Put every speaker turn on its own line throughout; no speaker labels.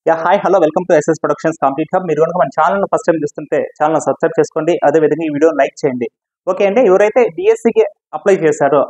Hi hello welcome to SS productions complete hub. మీరు కనుక మన ఛానల్ ఫస్ట్ టైం చూస్తుంటే ఛానల్ సబ్స్క్రైబ్ చేసుకోండి. అదేవిధంగా ఈ వీడియో లైక్ చేయండి. ఓకే అండి, ఎవరైతే డిఎస్సికి అప్లై చేశారో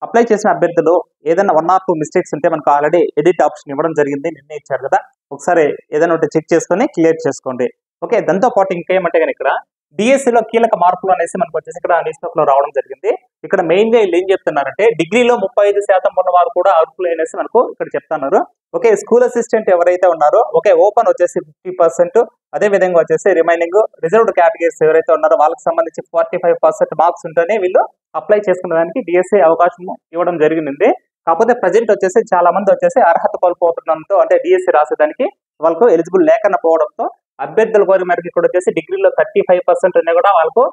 అప్లై చేసిన అభ్యర్థులు ఏదైనా 1 or 2 మిస్టేక్స్ ఉంటే మనకు ఆల్రెడీ ఎడిట్ ఆప్షన్ ఇవ్వడం జరిగింది, నిన్నే ఇచ్చారు కదా. ఒకసారి ఏదైనా ఒకటి చెక్ చేసుకొని క్లియర్ చేసుకోండి. ఓకే, దాంతో పాటు ఇంకేమంటే కానీ ఇక్కడ డిఎస్సిలో కీలక మార్పులు అనేసి మనకు వచ్చేసి ఇక్కడ న్యూస్ పేపర్ లో రావడం జరిగింది. ఇక్కడ మెయిన్ గా వీళ్ళు ఏం చెప్తున్నారంటే డిగ్రీలో 35% ఉన్న వారు కూడా అర్హులు అనేసి మనకు ఇక్కడ చెప్తున్నారు. ఓకే, స్కూల్ అసిస్టెంట్ ఎవరైతే ఉన్నారో ఓకే ఓపెన్ వచ్చేసి 50%, అదే విధంగా వచ్చేసి రిమైనింగ్ రిజర్వ్డ్ కేటగిరీస్ ఎవరైతే ఉన్నారో వాళ్ళకి సంబంధించి 45% మార్క్స్ ఉంటేనే వీళ్ళు అప్లై చేసుకునే దానికి డిఎస్సి అవకాశం ఇవ్వడం జరిగింది. కాకపోతే ప్రజెంట్ వచ్చేసి చాలా మంది వచ్చేసి అర్హత కోల్పోతుండడంతో అంటే డిఎస్సి రాసేదానికి వాళ్ళకు ఎలిజిబుల్ లేకుండా పోవడంతో అభ్యర్థుల కోరి మేరకు ఇక్కడ వచ్చేసి డిగ్రీలో 35% అనే కూడా వాళ్ళకు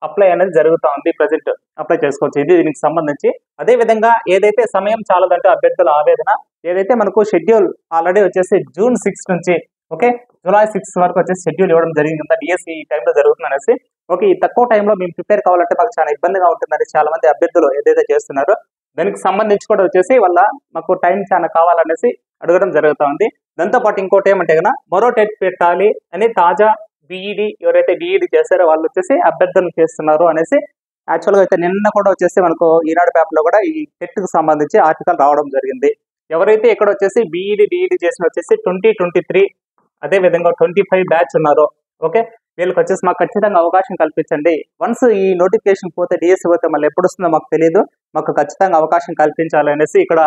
అప్లై అనేది జరుగుతూ ఉంది. ప్రజెంట్ అప్లై చేసుకోవచ్చు ఇది దీనికి సంబంధించి. అదే విధంగా ఏదైతే సమయం చాలదంటే అభ్యర్థుల ఆవేదన ఏదైతే మనకు షెడ్యూల్ ఆల్రెడీ వచ్చేసి జూన్ 6 నుంచి ఓకే జూలై 6 వరకు వచ్చేసి షెడ్యూల్ ఇవ్వడం జరిగింది కదా, డిఎస్సి ఈ టైంలో జరుగుతుంది అనేసి. ఓకే, ఈ తక్కువ టైంలో మేము ప్రిపేర్ కావాలంటే మాకు చాలా ఇబ్బందిగా ఉంటుందని చాలా మంది అభ్యర్థులు ఏదైతే చేస్తున్నారో దానికి సంబంధించి కూడా వచ్చేసి వాళ్ళ మాకు టైం చాలా కావాలనేసి అడగడం జరుగుతూ ఉంది. దాంతో పాటు ఇంకోటి ఏమంటే కన్నా మరో టెట్ పెట్టాలి అని తాజా బీఈడి ఎవరైతే బీఈడి చేస్తారో వాళ్ళు వచ్చేసి అభ్యర్థులు చేస్తున్నారు అనేసి యాక్చువల్గా అయితే నిన్న కూడా వచ్చేసి మనకు ఈనాడు పేపర్లో కూడా ఈ టెట్ కు సంబంధించి ఆర్టికల్ రావడం జరిగింది. ఎవరైతే ఇక్కడ వచ్చేసి బీఈడి డిఈడి చేసిన వచ్చేసి 2023 అదే విధంగా 25 బ్యాచ్ ఉన్నారో ఓకే వీళ్ళకి వచ్చేసి మాకు ఖచ్చితంగా అవకాశం కల్పించండి. వన్స్ ఈ నోటిఫికేషన్ పోతే డిఎస్సి పోతే మళ్ళీ ఎప్పుడు వస్తుందో మాకు తెలియదు, మాకు ఖచ్చితంగా అవకాశం కల్పించాలి అనేసి ఇక్కడ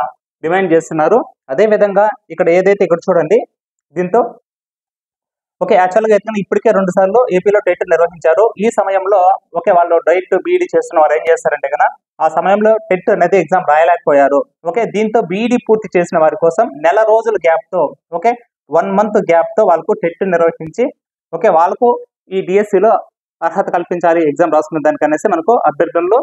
డిమాండ్ చేస్తున్నారు. అదే విధంగా ఇక్కడ ఏదైతే ఇక్కడ చూడండి దీంతో ఓకే యాక్చువల్గా అయితే ఇప్పటికే 2 సార్లు ఏపీలో టెట్ నిర్వహించారు. ఈ సమయంలో ఓకే వాళ్ళు డైరెక్ట్ బీఈడి చేస్తున్న వారు ఏం చేస్తారంటే కన్నా ఆ సమయంలో టెట్ అనేది ఎగ్జామ్ రాయలేకపోయారు. ఓకే, దీంతో బీఈడి పూర్తి చేసిన వారి కోసం నెల రోజుల గ్యాప్ తో ఓకే 1 month గ్యాప్ తో వాళ్ళకు టెట్ నిర్వహించి ఓకే వాళ్ళకు ఈ డిఎస్సిలో అర్హత కల్పించాలి ఎగ్జామ్ రాసుకున్న దానికి అనేసి మనకు అభ్యర్థులు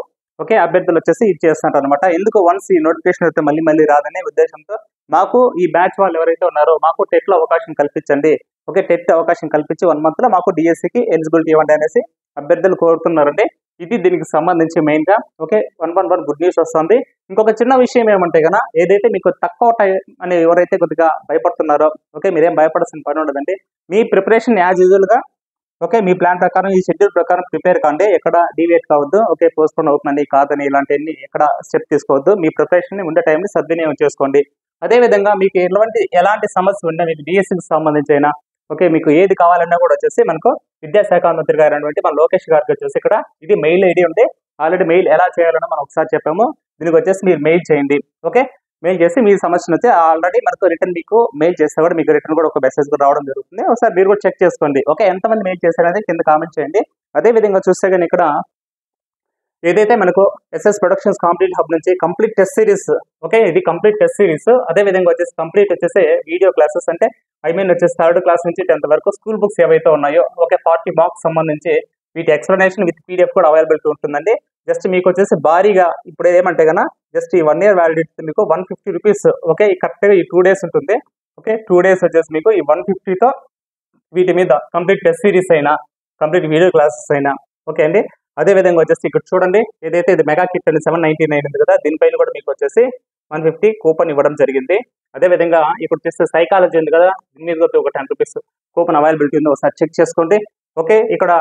వచ్చేసి ఇది చేస్తుంటారు అనమాట. ఎందుకు వన్స్ ఈ నోటిఫికేషన్ అయితే మళ్ళీ రాదనే ఉద్దేశంతో మాకు ఈ బ్యాచ్ వాళ్ళు ఎవరైతే ఉన్నారో మాకు టెట్ లో అవకాశం కల్పించండి, ఓకే టెట్ అవకాశం కల్పించి 1 month లో మాకు డిఎస్సికి ఎలిజిబిలిటీ ఇవ్వండి అనేసి అభ్యర్థులు కోరుతున్నారండి. ఇది దీనికి సంబంధించి మెయిన్ గా ఓకే 111 గుడ్ న్యూస్ వస్తుంది. ఇంకొక చిన్న విషయం ఏమంటే కన్నా ఏదైతే మీకు తక్కువ టైం అని ఎవరైతే కొద్దిగా భయపడుతున్నారో ఓకే మీరేం భయపడాల్సిన పని ఉండదండి. మీ ప్రిపరేషన్ యాజ్ యూజువల్ గా ఓకే మీ ప్లాన్ ప్రకారం ఈ షెడ్యూల్ ప్రకారం ప్రిపేర్ కాండి, ఎక్కడ డీవియేట్ కావద్దు, ఓకే పోస్ట్పోన్ అవుతుందండి కాదని ఇలాంటివన్నీ ఎక్కడ స్టెప్ తీసుకోవద్దు. మీ ప్రిపరేషన్ ఉండే టైంని సద్వినియోగం చేసుకోండి. అదే విధంగా మీకు ఎలాంటి సమస్య ఉన్నా మీకు డిఎస్సికి సంబంధించి అయినా ఓకే మీకు ఏది కావాలన్నా కూడా వచ్చేసి మనకు విద్యాశాఖ మంత్రి గారు అనేటువంటి మన లోకేష్ గారికి వచ్చేసి ఇక్కడ ఇది మెయిల్ ఐడి ఉంది. ఆల్రెడీ మెయిల్ ఎలా చేయాలన్నా మనం ఒకసారి చెప్పాము. దీనికి వచ్చేసి మీరు మెయిల్ చేయండి. ఓకే మెయిల్ చేసి మీ సమస్యను వచ్చి ఆల్రెడీ మనకు రిటర్న్ మీకు మెయిల్ చేస్తే కూడా మీకు రిటర్న్ కూడా ఒక మెసేజ్ కూడా రావడం జరుగుతుంది. ఒకసారి మీరు కూడా చెక్ చేసుకోండి. ఓకే ఎంతమంది మెయిల్ చేశారనేది కింద కామెంట్ చేయండి. అదే విధంగా చూస్తే కానీ ఇక్కడ ఏదైతే మనకు ఎస్ఎస్ ప్రొడక్షన్స్ కంప్లీట్ హబ్ నుంచి కంప్లీట్ టెస్ట్ సిరీస్ ఓకే ఇది కంప్లీట్ టెస్ట్ సిరీస్ అదే విధంగా వచ్చేసి కంప్లీట్ వచ్చేసి వీడియో క్లాసెస్ అంటే వచ్చేసి 3rd క్లాస్ నుంచి 10th వరకు స్కూల్ బుక్స్ ఏవైతే ఉన్నాయో ఓకే 40 మార్క్స్ సంబంధించి వీటి ఎక్స్ప్లెనేషన్ విత్ పీడిఎఫ్ కూడా అవైలబిలిటీ ఉంటుందండి. జస్ట్ మీకు వచ్చేసి భారీగా ఇప్పుడు ఏమంటే కన్నా జస్ట్ ఈ 1 year వ్యాలిడిటీ మీకు 150 రూపీస్ ఓకే కరెక్ట్గా ఈ 2 days ఉంటుంది. ఓకే 2 days వచ్చేసి మీకు ఈ 150తో వీటి మీద కంప్లీట్ టెస్ట్ సిరీస్ అయినా కంప్లీట్ వీడియో క్లాసెస్ అయినా ఓకే అండి. అదే విధంగా వచ్చేసి ఇక్కడ చూడండి ఏదైతే ఇది మెగా కిట్ అని 799 ఉంది కదా దీనిపైన కూడా మీకు వచ్చేసి 150 కూపన్ ఇవ్వడం జరిగింది. అదే విధంగా ఇక్కడ వచ్చేసి సైకాలజీ ఉంది కదా దీని మీద ఒక 10 రూపీస్ కూపన్ అవైలబిలిటీ ఉందో ఒకసారి చెక్ చేసుకోండి. ఓకే ఇక్కడ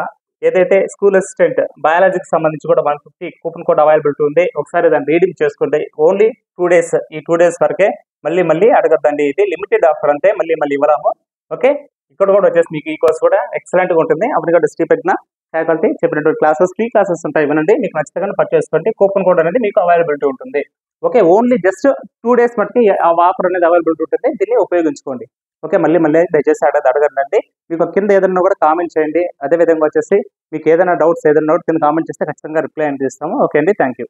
ఏదైతే స్కూల్ అసిస్టెంట్ బయాలజీకి సంబంధించి కూడా 150 కూపన్ కోడ్ అవైలబిలిటీ ఉంది. ఒకసారి దాన్ని రీడింగ్ చేసుకోండి. ఓన్లీ 2 days ఈ 2 days వరకే మళ్ళీ అడగద్దండి, ఇది లిమిటెడ్ ఆఫర్ అంతే మళ్ళీ ఇవ్వరాము. ఓకే ఇక్కడ కూడా వచ్చేసి మీకు ఈ కోర్స్ కూడా ఎక్సలెంట్ గా ఉంటుంది. అప్పుడు డిస్ట్రిక్ట్ ఫ్యాకల్టీ చెప్పినటువంటి ఫ్రీ క్లాసెస్ ఉంటాయి ఇవ్వనండి, మీకు నచ్చితే పర్చేస్ చేసుకోండి. కూపన్ కోడ్ అనేది మీకు అవైలబిలిటీ ఉంటుంది. ఓకే ఓన్లీ జస్ట్ 2 days మటుకి ఆ ఆఫర్ అనేది అవైలబిలిటీ ఉంటుంది, దీన్ని ఉపయోగించుకోండి. ఓకే మళ్ళీ దయచేసి అడగండి. మీకు కింద ఏదైనా కూడా కామెంట్ చేయండి. అదే విధంగా వచ్చేసి మీకు ఏదైనా డౌట్స్ ఏదైనా కింద కామెంట్ చేస్తే ఖచ్చితంగా రిప్లై చేస్తాము. ఓకే అండి, థ్యాంక్ యూ.